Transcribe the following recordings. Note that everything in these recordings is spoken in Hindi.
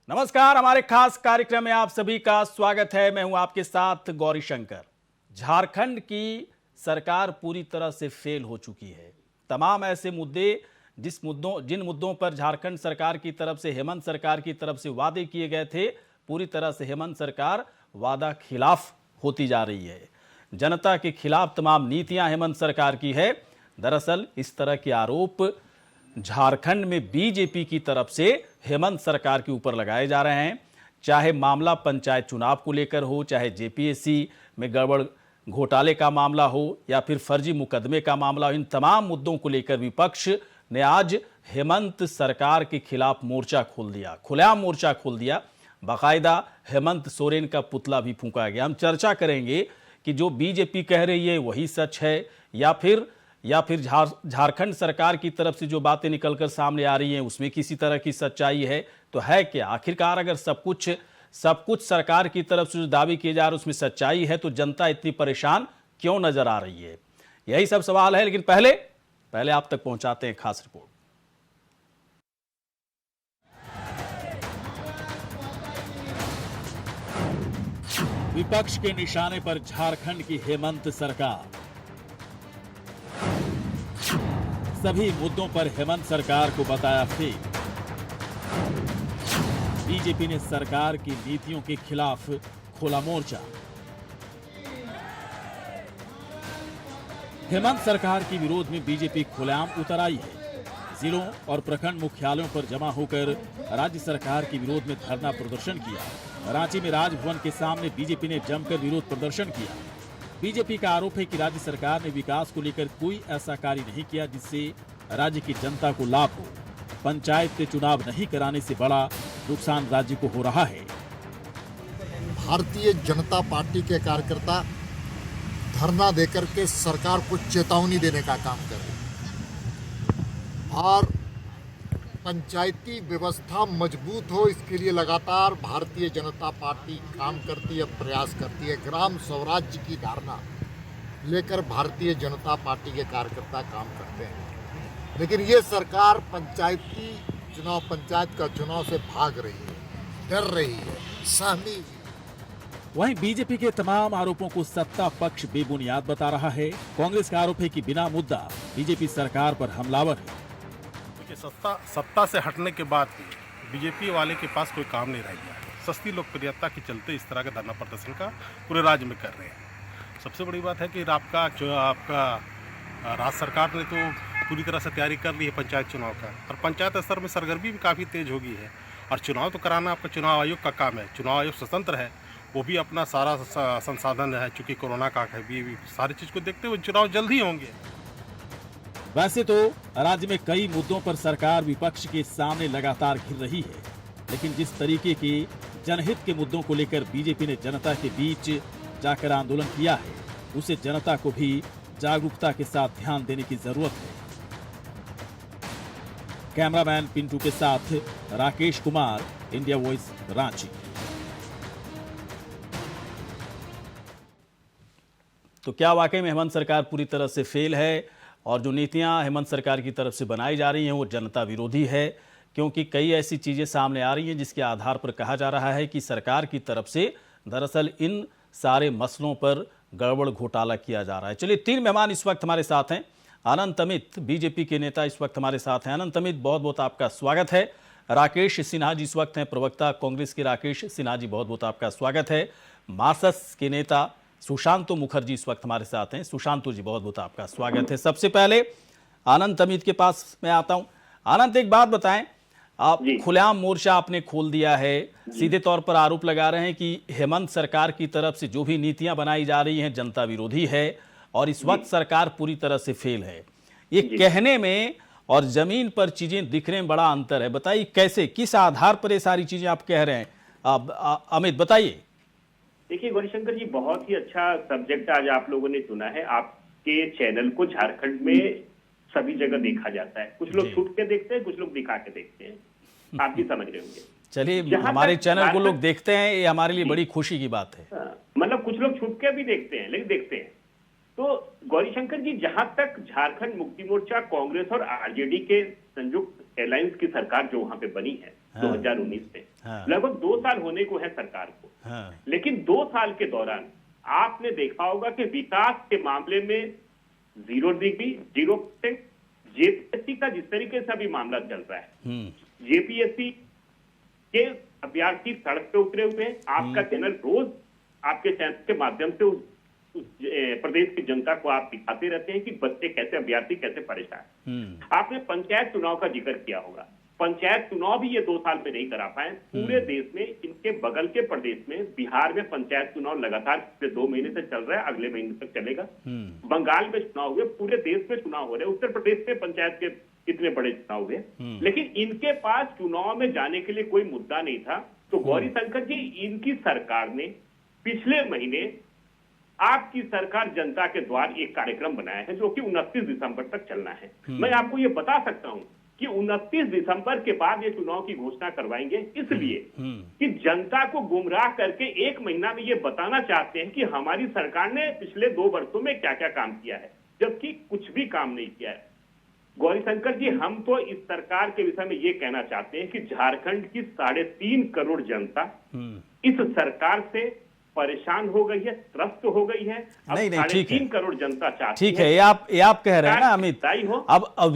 नमस्कार, हमारे खास कार्यक्रम में आप सभी का स्वागत है। मैं हूं आपके साथ गौरी शंकर। झारखंड की सरकार पूरी तरह से फेल हो चुकी है। तमाम ऐसे मुद्दे जिन मुद्दों पर झारखंड सरकार की तरफ से, हेमंत सरकार की तरफ से वादे किए गए थे, पूरी तरह से हेमंत सरकार वादा खिलाफ होती जा रही है। जनता के खिलाफ तमाम नीतियां हेमंत सरकार की है। दरअसल इस तरह के आरोप झारखंड में बीजेपी की तरफ से हेमंत सरकार के ऊपर लगाए जा रहे हैं। चाहे मामला पंचायत चुनाव को लेकर हो, चाहे जेपीएससी में गड़बड़ घोटाले का मामला हो, या फिर फर्जी मुकदमे का मामला हो, इन तमाम मुद्दों को लेकर विपक्ष ने आज हेमंत सरकार के खिलाफ मोर्चा खोल दिया, खुलेआम मोर्चा खोल दिया। बाकायदा हेमंत सोरेन का पुतला भी फूंका गया। हम चर्चा करेंगे कि जो बीजेपी कह रही है वही सच है, या फिर झारखंड सरकार की तरफ से जो बातें निकलकर सामने आ रही हैं उसमें किसी तरह की सच्चाई है। तो है क्या आखिरकार? अगर सब कुछ सरकार की तरफ से जो दावे किए जा रहे हैं उसमें सच्चाई है, तो जनता इतनी परेशान क्यों नजर आ रही है? यही सब सवाल है। लेकिन पहले आप तक पहुंचाते हैं खास रिपोर्ट। विपक्ष के निशाने पर झारखंड की हेमंत सरकार। सभी मुद्दों पर हेमंत सरकार को बताया फेल। बीजेपी ने सरकार की नीतियों के खिलाफ खोला मोर्चा। हेमंत सरकार के विरोध में बीजेपी खुलेआम उतर आई है। जिलों और प्रखंड मुख्यालयों पर जमा होकर राज्य सरकार के विरोध में धरना प्रदर्शन किया। रांची में राजभवन के सामने बीजेपी ने जमकर विरोध प्रदर्शन किया। बीजेपी का आरोप है कि राज्य सरकार ने विकास को लेकर कोई ऐसा कार्य नहीं किया जिससे राज्य की जनता को लाभ हो। पंचायत के चुनाव नहीं कराने से बड़ा नुकसान राज्य को हो रहा है। भारतीय जनता पार्टी के कार्यकर्ता धरना देकर के सरकार को चेतावनी देने का काम कर रहे हैं और पंचायती व्यवस्था मजबूत हो, इसके लिए लगातार भारतीय जनता पार्टी काम करती है, प्रयास करती है। ग्राम स्वराज्य की धारणा लेकर भारतीय जनता पार्टी के कार्यकर्ता काम करते हैं। लेकिन ये सरकार पंचायत का चुनाव से भाग रही है, डर रही है, सहमी। वहीं बीजेपी के तमाम आरोपों को सत्ता पक्ष बेबुनियाद बता रहा है। कांग्रेस का आरोप है कि बिना मुद्दा बीजेपी सरकार पर हमलावर है। सत्ता से हटने के बाद भी बीजेपी वाले के पास कोई काम नहीं रह गया है। सस्ती लोकप्रियता के चलते इस तरह का धरना प्रदर्शन का पूरे राज्य में कर रहे हैं। सबसे बड़ी बात है कि आपका राज्य सरकार ने तो पूरी तरह से तैयारी कर ली है पंचायत चुनाव का, और पंचायत स्तर में सरगर्मी भी काफ़ी तेज हो गई है। और चुनाव तो कराना आपका चुनाव आयोग का काम है। चुनाव आयोग स्वतंत्र है, वो भी अपना सारा संसाधन है। चूँकि कोरोना का है, भी सारी चीज़ को देखते हुए चुनाव जल्द ही होंगे। वैसे तो राज्य में कई मुद्दों पर सरकार विपक्ष के सामने लगातार घिर रही है, लेकिन जिस तरीके के जनहित के मुद्दों को लेकर बीजेपी ने जनता के बीच जाकर आंदोलन किया है, उसे जनता को भी जागरूकता के साथ ध्यान देने की जरूरत है। कैमरामैन पिंटू के साथ राकेश कुमार, इंडिया वॉइस, रांची। तो क्या वाकई में हेमंत सरकार पूरी तरह से फेल है, और जो नीतियां हेमंत सरकार की तरफ से बनाई जा रही हैं वो जनता विरोधी है? क्योंकि कई ऐसी चीज़ें सामने आ रही हैं जिसके आधार पर कहा जा रहा है कि सरकार की तरफ से दरअसल इन सारे मसलों पर गड़बड़ घोटाला किया जा रहा है। चलिए, 3 मेहमान इस वक्त हमारे साथ हैं। अनंत अमित, बीजेपी के नेता, इस वक्त हमारे साथ हैं। अनंत अमित, बहुत बहुत आपका स्वागत है। राकेश सिन्हा जी इस वक्त हैं प्रवक्ता कांग्रेस के। राकेश सिन्हा जी, बहुत बहुत आपका स्वागत है। मार्क्सिस्ट के नेता सुशांत मुखर्जी इस वक्त हमारे साथ हैं। सुशांत जी, बहुत बहुत आपका स्वागत है। सबसे पहले अनंत अमित के पास मैं आता हूं। अनंत, एक बात बताएं, आप खुलेआम मोर्चा आपने खोल दिया है, सीधे तौर पर आरोप लगा रहे हैं कि हेमंत सरकार की तरफ से जो भी नीतियां बनाई जा रही हैं जनता विरोधी है, और इस वक्त सरकार पूरी तरह से फेल है। ये कहने में और जमीन पर चीजें दिखने में बड़ा अंतर है। बताइए कैसे, किस आधार पर ये सारी चीजें आप कह रहे हैं? अमित, बताइए। देखिए गौरीशंकर जी, बहुत ही अच्छा सब्जेक्ट आज आप लोगों ने चुना है। आपके चैनल को झारखंड में सभी जगह देखा जाता है। कुछ लोग छूट के देखते हैं, कुछ लोग दिखा के देखते हैं। आप भी समझ रहे होंगे। चलिए, हमारे चैनल को लोग देखते हैं, ये हमारे लिए बड़ी खुशी की बात है। मतलब कुछ लोग छूट के भी देखते हैं, लेकिन देखते हैं। तो गौरीशंकर जी, जहां तक झारखंड मुक्ति मोर्चा, कांग्रेस और आरजेडी के संयुक्त अलायंस की सरकार जो वहां पे बनी है, 2019 से। हाँ। लगभग 2 साल होने को है सरकार को। हाँ। लेकिन 2 साल के दौरान आपने देखा होगा कि विकास के मामले में 0%, जेपीएससी का जिस तरीके से अभी मामला चल रहा है, जेपीएससी के अभ्यर्थी सड़क पे उतरे हुए हैं। आपका चैनल रोज आपके चैनल के माध्यम से उस प्रदेश की जनता को आप दिखाते रहते हैं कि बच्चे कैसे, अभ्यर्थी कैसे परेशान। आपने पंचायत चुनाव का जिक्र किया होगा। पंचायत चुनाव भी ये 2 साल में नहीं करा पाए। पूरे देश में, इनके बगल के प्रदेश में, बिहार में पंचायत चुनाव लगातार पिछले 2 महीने से चल रहा है, अगले महीने तक चलेगा। बंगाल में चुनाव हुए, पूरे देश में चुनाव हो रहे हैं। उत्तर प्रदेश में पंचायत के इतने बड़े चुनाव हुए, लेकिन इनके पास चुनाव में जाने के लिए कोई मुद्दा नहीं था। तो गौरी शंकर जी, इनकी सरकार ने पिछले महीने आपकी सरकार जनता के द्वार एक कार्यक्रम बनाया है जो कि 29 दिसंबर तक चलना है। मैं आपको ये बता सकता हूं कि 29 दिसंबर के बाद ये चुनाव की घोषणा करवाएंगे, इसलिए कि जनता को गुमराह करके 1 महीना में ये बताना चाहते हैं कि हमारी सरकार ने पिछले 2 वर्षों में क्या क्या काम किया है, जबकि कुछ भी काम नहीं किया है। गौरी शंकर जी, हम तो इस सरकार के विषय में ये कहना चाहते हैं कि झारखंड की 3.5 करोड़ जनता इस सरकार से परेशान हो गई है, त्रस्त हो गई है। अब नहीं, ठीक है। 3.5 करोड़ जनता चाहती ठीक है, ये आप कह रहे हैं ना अमित। हो। अब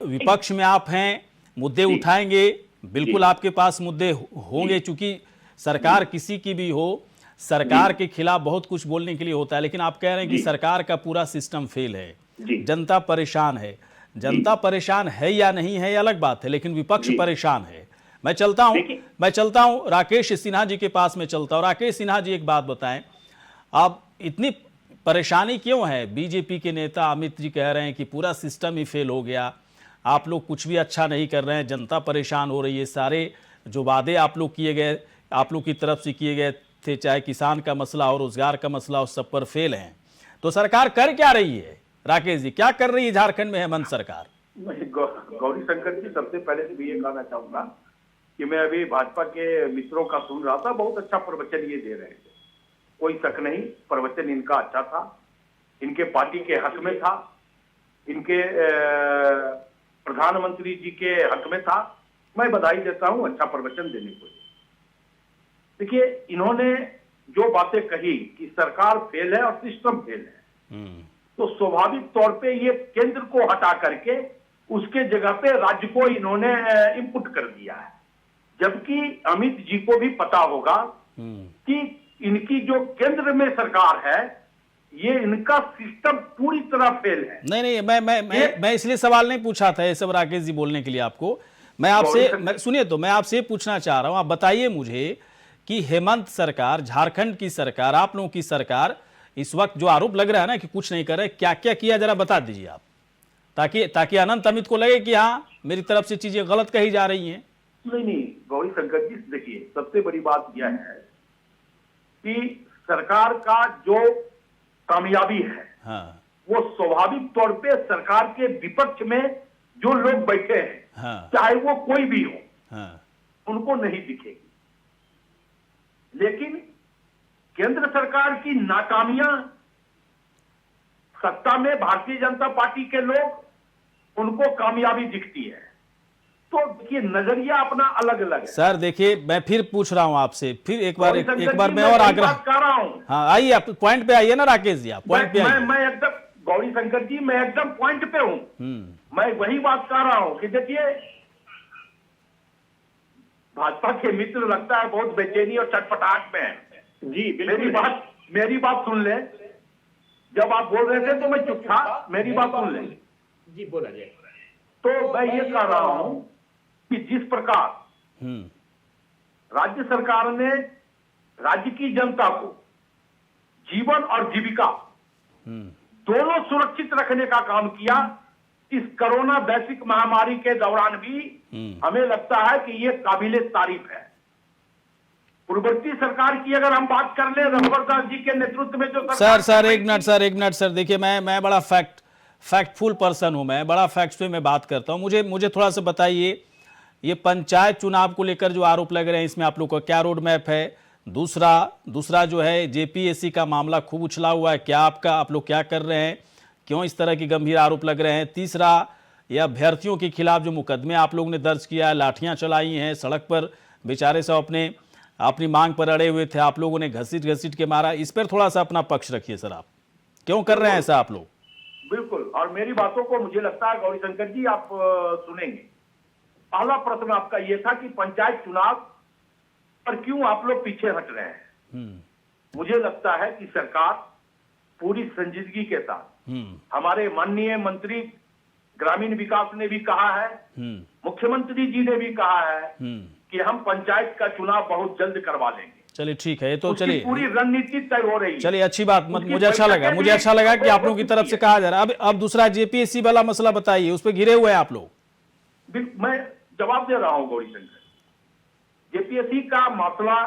विपक्ष में आप हैं, मुद्दे उठाएंगे, बिल्कुल आपके पास मुद्दे होंगे, चूंकि सरकार किसी की भी हो, सरकार के खिलाफ बहुत कुछ बोलने के लिए होता है। लेकिन आप कह रहे हैं कि सरकार का पूरा सिस्टम फेल है, जनता परेशान है। जनता परेशान है या नहीं है ये अलग बात है, लेकिन विपक्ष परेशान है। मैं चलता हूं राकेश सिन्हा जी के पास में चलता हूं। राकेश सिन्हा जी, एक बात बताएं, आप इतनी परेशानी क्यों है? बीजेपी के नेता अमित जी कह रहे हैं कि पूरा सिस्टम ही फेल हो गया, आप लोग कुछ भी अच्छा नहीं कर रहे हैं, जनता परेशान हो रही है, सारे जो वादे आप लोग किए गए, आप लोग की तरफ से किए गए थे, चाहे किसान का मसला हो, रोजगार का मसला हो, सब पर फेल हैं। तो सरकार कर क्या रही है? राकेश जी, क्या कर रही है झारखंड में हेमंत सरकार? गौरी शंकर जी, सबसे पहले तो ये कहना चाहूंगा कि मैं अभी भाजपा के मित्रों का सुन रहा था, बहुत अच्छा प्रवचन ये दे रहे थे, कोई शक नहीं, प्रवचन इनका अच्छा था, इनके पार्टी के हक में था, इनके प्रधानमंत्री जी के हक में था। मैं बधाई देता हूं अच्छा प्रवचन देने को। देखिए, इन्होंने जो बातें कही कि सरकार फेल है और सिस्टम फेल है, तो स्वाभाविक तौर पे ये केंद्र को हटा करके उसके जगह पे राज्य को इन्होंने इनपुट कर दिया है। जबकि अमित जी को भी पता होगा कि इनकी जो केंद्र में सरकार है, ये इनका सिस्टम पूरी तरह फेल है। नहीं, मैं इसलिए सवाल नहीं पूछा था ये सब राकेश जी बोलने के लिए आपको। मैं आपसे सुनिए, तो मैं आपसे पूछना चाह रहा हूं, आप बताइए मुझे कि हेमंत सरकार, झारखंड की सरकार, आप लोगों की सरकार, इस वक्त जो आरोप लग रहा है ना कि कुछ नहीं कर रहे, क्या क्या किया जरा बता दीजिए आप, ताकि अनंत अमित को लगे कि हाँ मेरी तरफ से चीजें गलत कही जा रही हैं। नहीं, गौरी शंकर जी, देखिए, सबसे बड़ी बात यह है कि सरकार का जो कामयाबी है, हाँ, वो स्वाभाविक तौर पे सरकार के विपक्ष में जो लोग बैठे हैं, हाँ, चाहे वो कोई भी हो, हाँ, उनको नहीं दिखेगी। लेकिन केंद्र सरकार की नाकामियां, सत्ता में भारतीय जनता पार्टी के लोग, उनको कामयाबी दिखती है। तो देखिए, नजरिया अपना अलग अलग है। सर देखिए, मैं फिर पूछ रहा हूं आपसे, फिर एक बार मैं और आग्रह कर रहा हूं। हाँ, आइए, आप पॉइंट पे आइए ना राकेश जी, आप पॉइंट पे आइए। मैं एकदम, गौरी शंकर जी, मैं एकदम पॉइंट पे हूं। मैं वही बात कर रहा हूं कि देखिए, भाजपा के मित्र लगता है बहुत बेचैनी और चटपटाहट में है। जी, मेरी बात सुन ले। जब आप बोल रहे थे तो मैं चुप था, मेरी बात सुन ले। जी, बोला जाए। तो मैं ये कह रहा हूं कि जिस प्रकार राज्य सरकार ने राज्य की जनता को जीवन और जीविका दोनों सुरक्षित रखने का काम किया, इस कोरोना वैश्विक महामारी के दौरान भी हमें लगता है कि ये काबिले तारीफ है। पूर्ववर्ती सरकार की अगर हम बात कर ले, रघुवर दास जी के नेतृत्व में जो सर एक मिनट सर, देखिए, मैं बड़ा फैक्टफुल पर्सन हूं, मैं बड़ा फैक्ट्स पे मैं बात करता हूं। मुझे थोड़ा सा बताइए, ये पंचायत चुनाव को लेकर जो आरोप लग रहे हैं, इसमें आप लोग का क्या रोड मैप है? दूसरा जो है जेपीएससी का मामला खूब उछला हुआ है, क्या आप लोग क्या कर रहे हैं, क्यों इस तरह की गंभीर आरोप लग रहे हैं? तीसरा, ये अभ्यर्थियों के खिलाफ जो मुकदमे आप लोगों ने दर्ज किया है, लाठियां चलाई हैं, सड़क पर बेचारे सब अपनी मांग पर अड़े हुए थे, आप लोगों ने घसीट घसीट के मारा, इस पर थोड़ा सा अपना पक्ष रखिए सर। आप क्यों कर रहे हैं ऐसा आप लोग? बिल्कुल, और मेरी बातों को मुझे लगता है गौरीशंकर जी आप सुनेंगे। पहला प्रश्न आपका यह था कि पंचायत चुनाव पर क्यों आप लोग पीछे हट रहे हैं। मुझे लगता है कि सरकार पूरी संजीदगी के साथ, हमारे माननीय मंत्री ग्रामीण विकास ने भी कहा है, मुख्यमंत्री जी ने भी कहा है कि हम पंचायत का चुनाव बहुत जल्द करवा लेंगे। चलिए ठीक है, ये तो उसकी चलिए पूरी रणनीति तय हो रही है। चलिए अच्छी बात, उसकी मुझे अच्छा लगा, मुझे अच्छा लगा कि आप लोगों की तरफ से कहा जा रहा है। अब दूसरा जेपीएससी वाला मसला बताइए, उस पर घिरे हुए हैं आप लोग। मैं जवाब दे रहा हूं गौरीशंकर। जेपीएससी का मसला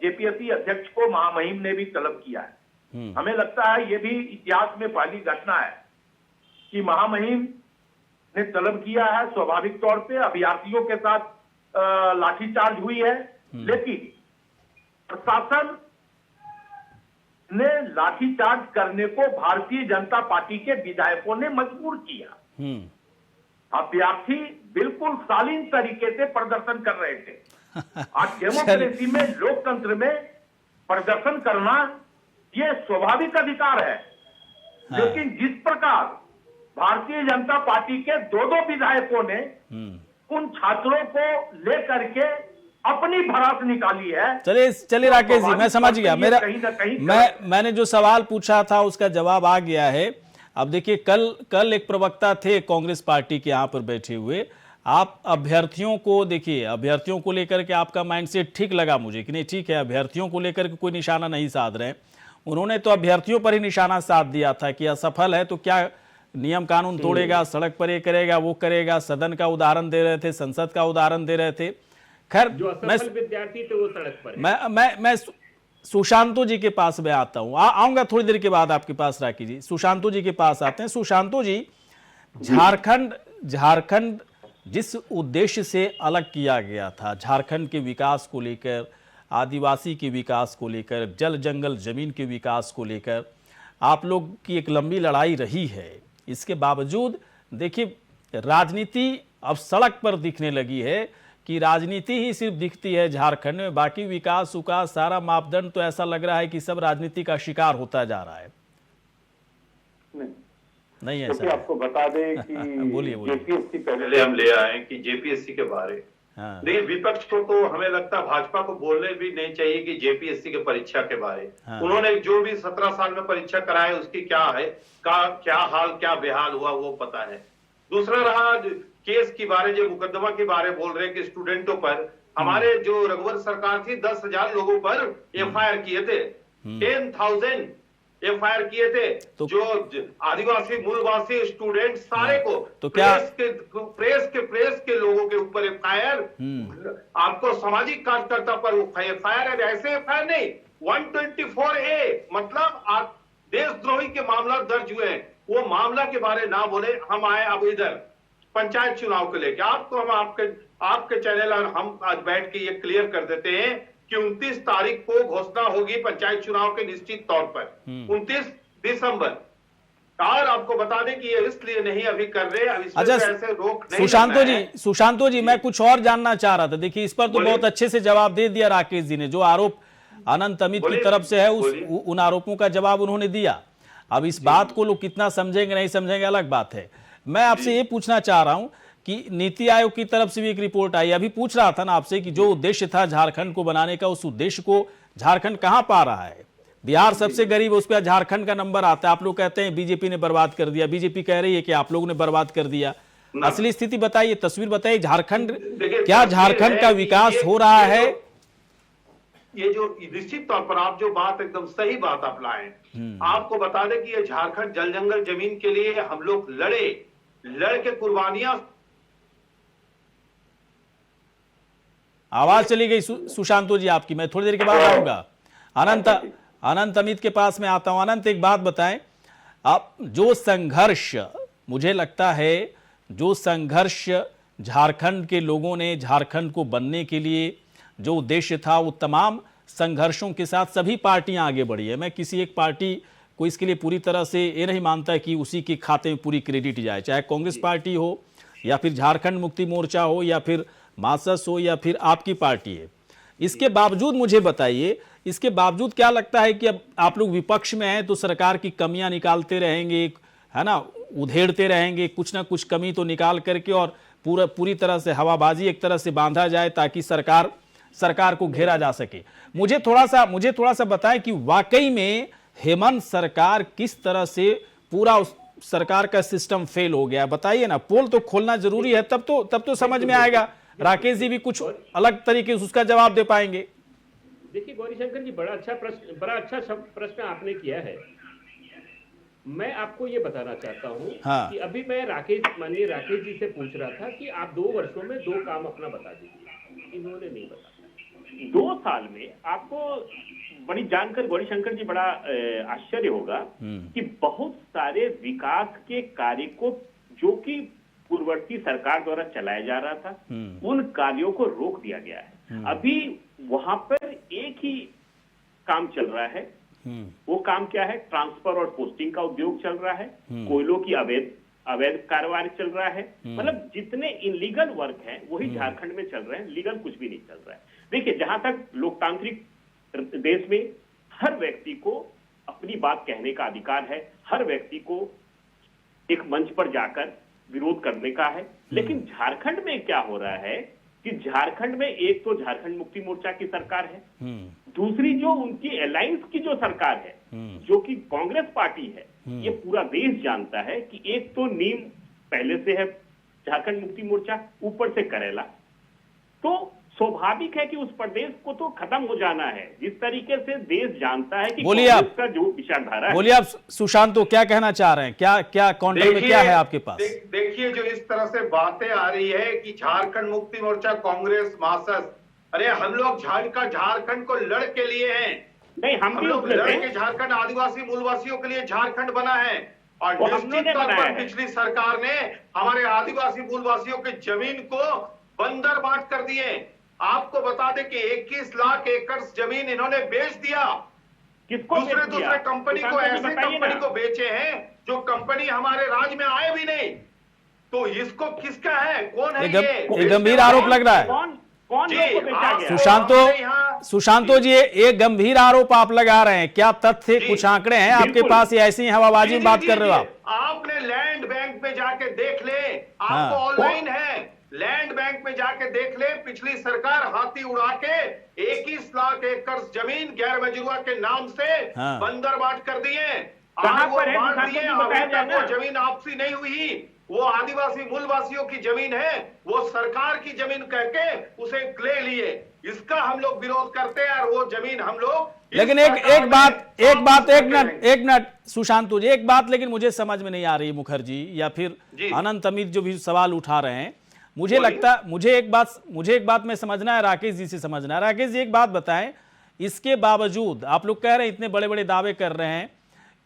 जेपीएससी अध्यक्ष को महामहिम ने भी तलब किया है। हमें लगता है ये भी इतिहास में पहली घटना है कि महामहिम ने तलब किया है। स्वाभाविक तौर पे अभ्यर्थियों के साथ लाठीचार्ज हुई है, लेकिन प्रशासन ने लाठीचार्ज करने को भारतीय जनता पार्टी के विधायकों ने मजबूर किया। अभ्यर्थी बिल्कुल शालीन तरीके से प्रदर्शन कर रहे थे। आज डेमोक्रेसी में, लोकतंत्र में प्रदर्शन करना ये स्वाभाविक अधिकार है। लेकिन जिस प्रकार भारतीय जनता पार्टी के दो विधायकों ने उन छात्रों को लेकर के अपनी भड़ास निकाली है। चलिए राकेश जी, मैं समझ गया। मेरा मैंने जो सवाल पूछा था उसका जवाब आ गया है। अब देखिए, कल एक प्रवक्ता थे कांग्रेस पार्टी के यहाँ पर बैठे हुए। आप अभ्यर्थियों को देखिए, अभ्यर्थियों को लेकर के आपका माइंडसेट ठीक लगा मुझे कि नहीं ठीक है, अभ्यर्थियों को लेकर के कोई निशाना नहीं साध रहे हैं। उन्होंने तो अभ्यर्थियों पर ही निशाना साध दिया था कि असफल है तो क्या नियम कानून तोड़ेगा, सड़क पर ये करेगा, वो करेगा। सदन का उदाहरण दे रहे थे, संसद का उदाहरण दे रहे थे। खैर, मैं विद्यार्थी थे वो सड़क पर। मैं सुशांतो जी के पास में आता हूं, आऊंगा थोड़ी देर के बाद आपके पास। राकी जी, सुशांतो जी के पास आते हैं। सुशांतो जी, झारखंड जिस उद्देश्य से अलग किया गया था, झारखंड के विकास को लेकर, आदिवासी के विकास को लेकर, जल जंगल जमीन के विकास को लेकर आप लोग की एक लंबी लड़ाई रही है। इसके बावजूद देखिए, राजनीति अब सड़क पर दिखने लगी है कि राजनीति ही सिर्फ दिखती है झारखंड में, बाकी विकास उकास सारा मापदंड तो ऐसा लग रहा है कि सब राजनीति का शिकार होता जा रहा है। नहीं ऐसा है। आपको बता दें कि बोलिए जेपीएससी पहले हम ले आए कि जेपीएससी के बारे। हाँ। लेकिन विपक्ष को तो हमें लगता है भाजपा को बोलने भी नहीं चाहिए कि जेपीएससी के परीक्षा के बारे। हाँ। उन्होंने जो भी 17 साल में परीक्षा कराए उसकी क्या है, क्या हाल क्या बेहाल हुआ वो पता है। दूसरा रहा केस के बारे, जो मुकदमा के बारे बोल रहे हैं कि स्टूडेंटों पर, हमारे जो रघुवर सरकार थी 10,000 लोगों पर एफआईआर किए थे, 10,000 एफआईआर किए थे। तो जो आदिवासी मूलवासी स्टूडेंट सारे को, तो क्या प्रेस के लोगों के ऊपर एफआईआर, आपको सामाजिक कार्यकर्ता पर एफआईआर है, ऐसे एफआईआर नहीं, 124A मतलब आप देशद्रोही के मामला दर्ज हुए हैं। वो मामला के बारे ना बोले। हम आए अब इधर पंचायत चुनाव को लेकर, आपको हम आपके चैनल और हम आज बैठ के ये क्लियर कर देते हैं कि 29 तारीख को घोषणा होगी पंचायत चुनाव के निश्चित तौर पर, 29 दिसंबर। और आपको बता दें कि ये इसलिए नहीं अभी कर रहे, अब इसमें अच्छा, ऐसे रोक नहीं। सुशांतो जी, मैं कुछ और जानना चाह रहा था। देखिए, इस पर तो बहुत अच्छे से जवाब दे दिया राकेश जी ने। जो आरोप अनंत अमित की तरफ से है, उन आरोपों का जवाब उन्होंने दिया। अब इस बात को लोग कितना समझेंगे नहीं समझेंगे अलग बात है। मैं आपसे ये पूछना चाह रहा हूं कि नीति आयोग की तरफ से भी एक रिपोर्ट आई। अभी पूछ रहा था ना आपसे कि जो उद्देश्य था झारखंड को बनाने का, उस उद्देश्य को झारखंड कहां पा रहा है। बिहार सबसे गरीब, उस पर झारखंड का नंबर आता है। आप लोग कहते हैं बीजेपी ने बर्बाद कर दिया, बीजेपी कह रही है कि आप लोगों ने बर्बाद कर दिया। असली स्थिति बताइए, तस्वीर बताइए। झारखंड, क्या झारखंड का विकास हो रहा है? ये जो निश्चित तौर पर आप जो बात एकदम सही बात आप लाए, आपको बता दें कि ये झारखंड जल जंगल जमीन के लिए हम लोग लड़ के कुर्बानियां। आवाज चली गई सुशांतो जी आपकी, मैं थोड़ी देर के बाद आऊंगा। अनंत अमित के पास में आता हूं। अनंत, एक बात बताएं, अब जो संघर्ष, मुझे लगता है जो संघर्ष झारखंड के लोगों ने झारखंड को बनने के लिए जो उद्देश्य था, वो तमाम संघर्षों के साथ सभी पार्टियां आगे बढ़ी है। मैं किसी एक पार्टी कोई इसके लिए पूरी तरह से ये नहीं मानता है कि उसी के खाते में पूरी क्रेडिट जाए, चाहे कांग्रेस पार्टी हो या फिर झारखंड मुक्ति मोर्चा हो या फिर मार्क्सवादी हो या फिर आपकी पार्टी है। इसके बावजूद मुझे बताइए, इसके बावजूद क्या लगता है कि अब आप लोग विपक्ष में हैं तो सरकार की कमियां निकालते रहेंगे, है ना, उधेड़ते रहेंगे, कुछ ना कुछ कमी तो निकाल करके और पूरी तरह से हवाबाजी एक तरह से बांधा जाए ताकि सरकार को घेरा जा सके। मुझे थोड़ा सा बताएं कि वाकई में हेमंत सरकार किस तरह से पूरा उस सरकार का सिस्टम फेल हो गया, बताइए ना। पोल तो खोलना जरूरी है, तब तो समझ में आएगा। राकेश जी भी कुछ अलग तरीके से उसका जवाब दे पाएंगे। देखिए गौरीशंकर जी, बड़ा अच्छा प्रश्न आपने किया है। मैं आपको ये बताना चाहता हूँ कि अभी मैं माननीय राकेश जी से पूछ रहा था कि आप 2 वर्षों में 2 काम अपना बता दीजिए, इन्होंने नहीं बताया। 2 साल में आपको बड़ी जानकर गौरीशंकर जी बड़ा आश्चर्य होगा कि बहुत सारे विकास के कार्य को जो कि पूर्ववर्ती सरकार द्वारा चलाया जा रहा था, उन कार्यों को रोक दिया गया है। अभी वहां पर एक ही काम चल रहा है। वो काम क्या है? ट्रांसफर और पोस्टिंग का उद्योग चल रहा है, कोयलों की अवैध कारोबार चल रहा है। मतलब जितने इनलीगल वर्क हैं वही झारखंड में चल रहे हैं, लीगल कुछ भी नहीं चल रहा है। देखिए, जहां तक लोकतांत्रिक देश में हर व्यक्ति को अपनी बात कहने का अधिकार है, हर व्यक्ति को एक मंच पर जाकर विरोध करने का है, लेकिन झारखंड में क्या हो रहा है कि झारखंड में एक तो झारखंड मुक्ति मोर्चा की सरकार है, दूसरी जो उनकी अलायंस की जो सरकार है, जो कि कांग्रेस पार्टी है। ये पूरा देश जानता है कि एक तो नीम पहले से है झारखंड मुक्ति मोर्चा, ऊपर से करेला, तो स्वाभाविक है कि उस प्रदेश को तो खत्म हो जाना है। जिस तरीके से देश जानता है कि कांग्रेस का जो विचारधारा है। बोलिए आप सुशांत, तो क्या कहना चाह रहे हैं? क्या काउंटर में क्या है आपके पास? देखिए, जो इस तरह से बातें आ रही है कि झारखंड मुक्ति मोर्चा, कांग्रेस, मार्क्सवादी, अरे हम लोग झारखंड को लड़ के लिए हैं। नहीं, हम लोग लड़ के झारखंड आदिवासी मूलवासियों के लिए झारखंड बना है। और निश्चित तौर पर पिछली सरकार ने हमारे आदिवासी मूलवासियों की जमीन को बंदर बांट कर दिए। आपको बता दें कि 21 लाख एकड़ जमीन इन्होंने बेच दिया। किसको? दूसरे कंपनी को, ऐसे कंपनी को बेचे हैं जो कंपनी हमारे राज्य में आए भी नहीं। तो इसको किसका है? कौन है ये? गंभीर आरोप लग रहा है। कौन बेचा गया? सुशांतो जी, एक गंभीर आरोप आप लगा रहे हैं, क्या तथ्य, कुछ आंकड़े हैं आपके पास या ऐसी हवाबाजी में बात कर रहे हो आप? आपने लैंड बैंक में जाके देख ले, आपको ऑनलाइन है, लैंड बैंक में जाके देख ले। पिछली सरकार हाथी उड़ा के 21 लाख एकड़ जमीन गैर मजरूआ के नाम से बंदर बांट कर दिए। कहां पर है? वो जमीन आपसी नहीं हुई, वो आदिवासी मूलवासियों की जमीन है, वो सरकार की जमीन कह के उसे ले लिए। इसका हम लोग विरोध करते हैं और वो जमीन हम लोग। लेकिन एक मिनट सुशांत जी, एक बात लेकिन मुझे समझ में नहीं आ रही, मुखर्जी या फिर अनंत अमित जो भी सवाल उठा रहे हैं, मुझे एक बात में समझना है, राकेश जी से समझना है। राकेश जी, एक बात बताएं, इसके बावजूद आप लोग कह रहे हैं, इतने बड़े बड़े दावे कर रहे हैं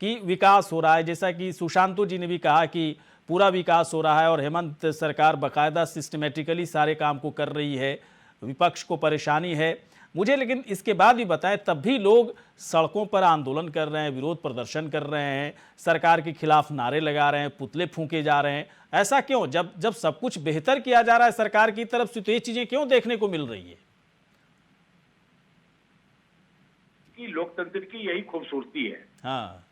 कि विकास हो रहा है, जैसा कि सुशांतो जी ने भी कहा कि पूरा विकास हो रहा है और हेमंत सरकार बाकायदा सिस्टमेटिकली सारे काम को कर रही है, विपक्ष को परेशानी है। मुझे लेकिन इसके बाद भी बताएं, तब भी लोग सड़कों पर आंदोलन कर रहे हैं, विरोध प्रदर्शन कर रहे हैं, सरकार के खिलाफ नारे लगा रहे हैं, पुतले फूंके जा रहे हैं। ऐसा क्यों? जब सब कुछ बेहतर किया जा रहा है सरकार की तरफ से, तो ये चीजें क्यों देखने को मिल रही है? कि लोकतंत्र की यही खूबसूरती है। हाँ,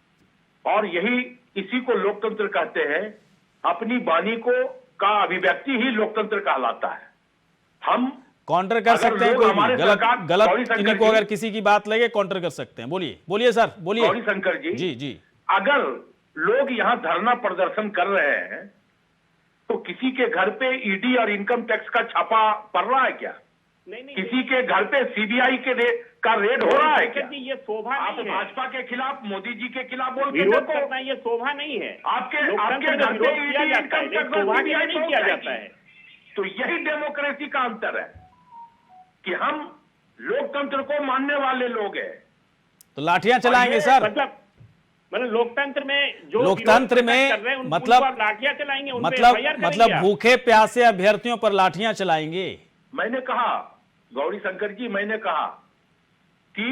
और यही, इसी को लोकतंत्र कहते हैं। अपनी वाणी का अभिव्यक्ति ही लोकतंत्र कहलाता है। हम काउंटर कर सकते हैं, कोई गलत इन्हीं को अगर किसी की बात लगे काउंटर कर सकते हैं। बोलिए सर, बोलिए। गौरीशंकर जी, जी, अगर लोग यहाँ धरना प्रदर्शन कर रहे हैं तो किसी के घर पे ईडी और इनकम टैक्स का छापा पड़ रहा है क्या? नहीं, किसी के घर पे सीबीआई का रेड हो रहा है क्या? ये शोभा आप नहीं है। भाजपा के खिलाफ, मोदी जी के खिलाफ बोल के विरोध देखो। करना ये शोभा नहीं है। आपके घर लोकतंत्र पे का विरोध ईडी, किया जाता है, इनकम टैक्स शोभा के लिए सीबीआई नहीं किया जाता है। तो यही डेमोक्रेसी का अंतर है कि हम लोकतंत्र को मानने वाले लोग हैं। तो लाठियां चलाएंगे सर? मतलब लोकतंत्र में जो लोकतंत्र में कर रहे हैं, मतलब लाठियां चलाएंगे, मतलब भूखे प्यासे अभ्यर्थियों पर लाठियां चलाएंगे? मैंने कहा, गौरीशंकर जी, मैंने कहा कि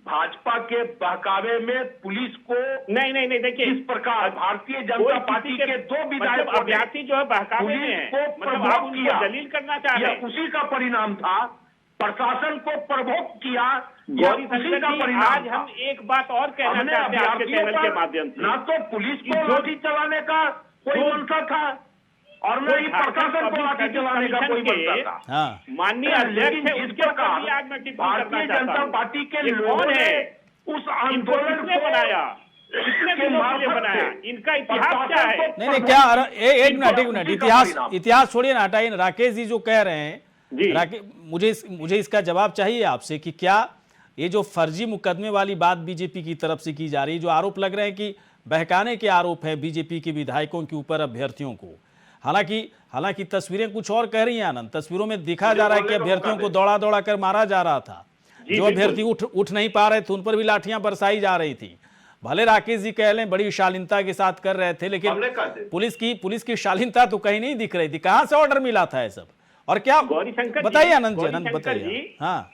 भाजपा के बहकावे में पुलिस को नहीं देखिए, इस प्रकार भारतीय जनता पार्टी के दो विधायकों ने अभ्यर्थी जो है बहकावे में है, पुलिस को मतलब आप उनको दलील करना चाह रहे हैं। यह उसी का परिणाम था। प्रशासन को प्रभोग किया, गौरी शंकर जी, आज हम एक बात और कहना चाहते हैं आपके चैनल के माध्यम से। ना तो पुलिस को लाठी चलाने का कोई मंशा था और न ही प्रशासन को लाठी चलाने का कोई मंशा था। माननीय अध्यक्ष है, उसके ऊपर आज मैं टिप्पणी करना भारतीय चाहता जनता हूं। पार्टी के लोगों ने उस आंदोलन किसने को बनाया, कितने दिनों के लिए बनाया, इनका इतिहास क्या है? नहीं क्या, एक मिनट, इतिहास छोड़िए ना, हटाइए। राकेश जी जो कह रहे हैं, मुझे इसका जवाब चाहिए आपसे कि क्या ये जो फर्जी मुकदमे वाली बात बीजेपी की तरफ से की जा रही है, जो आरोप लग रहे हैं कि बहकाने के आरोप है बीजेपी के विधायकों के ऊपर अभ्यर्थियों को, हालांकि तस्वीरें कुछ और कह रही हैं आनंद। तस्वीरों में दिखा जा रहा है कि अभ्यर्थियों को दौड़ा कर मारा जा रहा था। जो अभ्यर्थी उठ नहीं पा रहे थे उन पर भी लाठियां बरसाई जा रही थी। भले राकेश जी कह लें बड़ी शालीनता के साथ कर रहे थे, लेकिन पुलिस की शालीनता तो कहीं नहीं दिख रही थी। कहां से ऑर्डर मिला था ये सब, और क्या बताइए आनंद जी, बताइए। हाँ,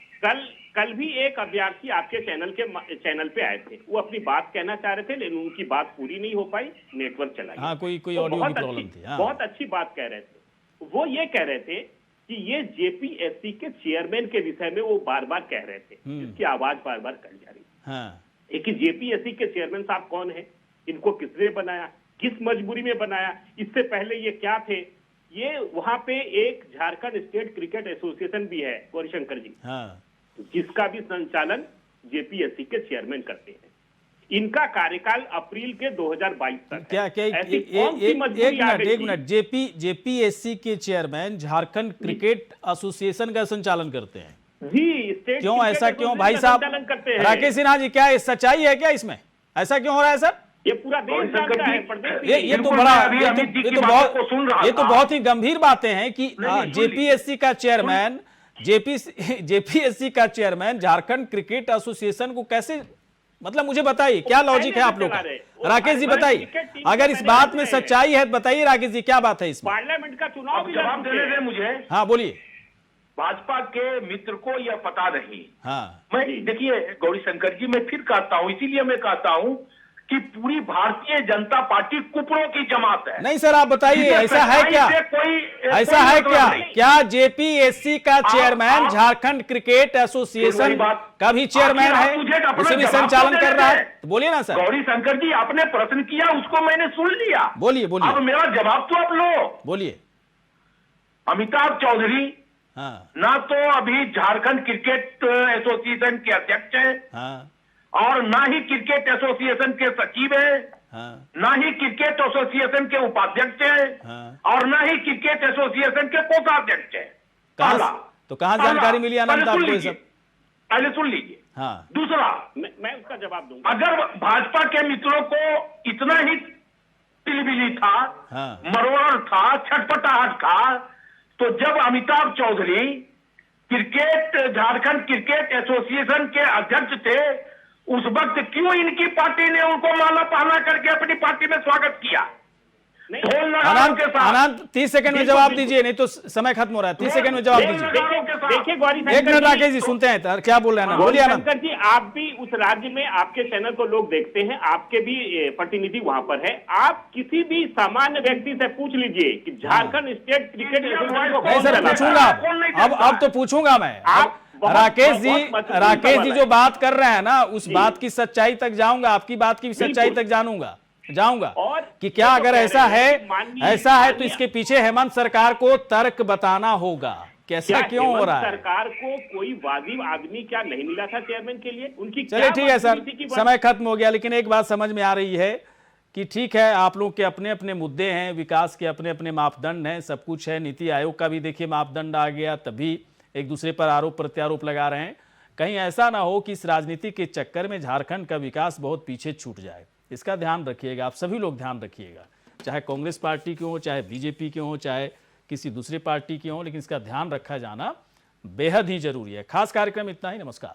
कल भी एक अभ्यर्थी आपके चैनल पे आए थे, वो अपनी बात कहना चाह रहे थे, लेकिन उनकी बात पूरी नहीं हो पाई, नेटवर्क चला गया। हाँ, कोई ऑडियो की प्रॉब्लम थी। हाँ। बहुत अच्छी बात कह रहे थे। वो ये कह रहे थे कि ये जेपीएससी के चेयरमैन के विषय में वो बार बार कह रहे थे, इसकी आवाज बार बार कट जा रही। हाँ। कि जेपीएससी के चेयरमैन साहब कौन है, इनको किसने बनाया, किस मजबूरी में बनाया, इससे पहले ये क्या थे। ये वहां पे एक झारखंड स्टेट क्रिकेट एसोसिएशन भी है गौरी शंकर जी, हाँ, जिसका भी संचालन जेपीएससी के चेयरमैन करते हैं। इनका कार्यकाल अप्रैल के 2022 तक। क्या एक मिनट, जेपीएससी के चेयरमैन झारखंड क्रिकेट एसोसिएशन का संचालन करते हैं जी? क्यों ऐसा क्यों भाई साहब? राकेश सिन्हा जी, क्या सच्चाई है क्या इसमें? ऐसा क्यों हो रहा है सर? ये पूरा देश जानता है, ये तो बहुत ही गंभीर बातें हैं कि जेपीएससी का चेयरमैन झारखंड क्रिकेट एसोसिएशन को कैसे, मतलब मुझे बताइए क्या लॉजिक है आप लोग का? राकेश जी बताइए, अगर इस बात में सच्चाई है बताइए राकेश जी, क्या बात है इसमें? पार्लियामेंट का चुनाव जवाब देने दें मुझे। हाँ बोलिए। भाजपा के मित्र को यह पता नहीं। हाँ, मैं देखिए गौरी शंकर जी, मैं फिर कहता हूं, इसीलिए मैं कहता हूं कि पूरी भारतीय जनता पार्टी कुपड़ों की जमात है। नहीं सर, आप बताइए ऐसा है क्या? ऐसा है क्या? क्या जेपीएससी का चेयरमैन झारखंड क्रिकेट एसोसिएशन का भी चेयरमैन है, उसे भी संचालन कर रहा है? तो बोलिए ना सर। गौरी शंकर जी, आपने प्रश्न किया, उसको मैंने सुन लिया। बोलिए। अब मेरा जवाब तो आप लो। बोलिए। अमिताभ चौधरी हाँ, ना तो अभी झारखंड क्रिकेट एसोसिएशन के अध्यक्ष हैं, हाँ, और ना ही क्रिकेट एसोसिएशन के सचिव हैं, हाँ, ना ही क्रिकेट एसोसिएशन के उपाध्यक्ष हैं, हाँ। और ना ही क्रिकेट एसोसिएशन के कोषाध्यक्ष हैं। तो कहां जानकारी मिली अनंत आपको ये सब? पहले सुन लीजिए। हाँ। दूसरा, मैं उसका जवाब दूंगा। अगर भाजपा के मित्रों को इतना ही तिलबिली था, हाँ, मरोड़ था, छटपटाहट था, तो जब अमिताभ चौधरी झारखंड क्रिकेट एसोसिएशन के अध्यक्ष थे, उस वक्त क्यों इनकी पार्टी ने उनको माला पहना करके अपनी पार्टी में स्वागत किया? अनंत 30 सेकंड में जवाब दीजिए, नहीं तो समय खत्म हो रहा है। 30 सेकंड में जवाब दीजिए। देखिए गौरी, एक मिनट राकेश जी, सुनते हैं क्या बोल रहे हैं। बोलिए शंकर जी, आप भी उस राज्य में, आपके चैनल को लोग देखते हैं, आपके भी प्रतिनिधि वहां पर है। आप किसी भी सामान्य व्यक्ति से पूछ लीजिए कि झारखंड स्टेट क्रिकेट एसोसिएशन को नहीं सर, पूछूंगा अब तो पूछूंगा मैं। राकेश जी जो बात कर रहे हैं ना, उस बात की सच्चाई तक जाऊंगा, आपकी बात की सच्चाई तक जाऊंगा कि क्या अगर ऐसा है तो इसके पीछे हेमंत सरकार को तर्क बताना होगा, कैसा क्यों हो रहा है। सरकार को कोई वाजिब आदमी क्या नहीं मिला था चेयरमैन के लिए? उनकी चलिए ठीक है सर, समय खत्म हो गया, लेकिन एक बात समझ में आ रही है कि ठीक है, आप लोग के अपने अपने मुद्दे हैं, विकास के अपने अपने मापदंड हैं, सब कुछ है। नीति आयोग का भी देखिए मापदंड आ गया, तभी एक दूसरे पर आरोप प्रत्यारोप लगा रहे हैं। कहीं ऐसा ना हो कि इस राजनीति के चक्कर में झारखंड का विकास बहुत पीछे छूट जाए, इसका ध्यान रखिएगा। आप सभी लोग ध्यान रखिएगा, चाहे कांग्रेस पार्टी के हो, चाहे बीजेपी के हो, चाहे किसी दूसरी पार्टी के हो, लेकिन इसका ध्यान रखा जाना बेहद ही जरूरी है। खास कार्यक्रम इतना ही। नमस्कार।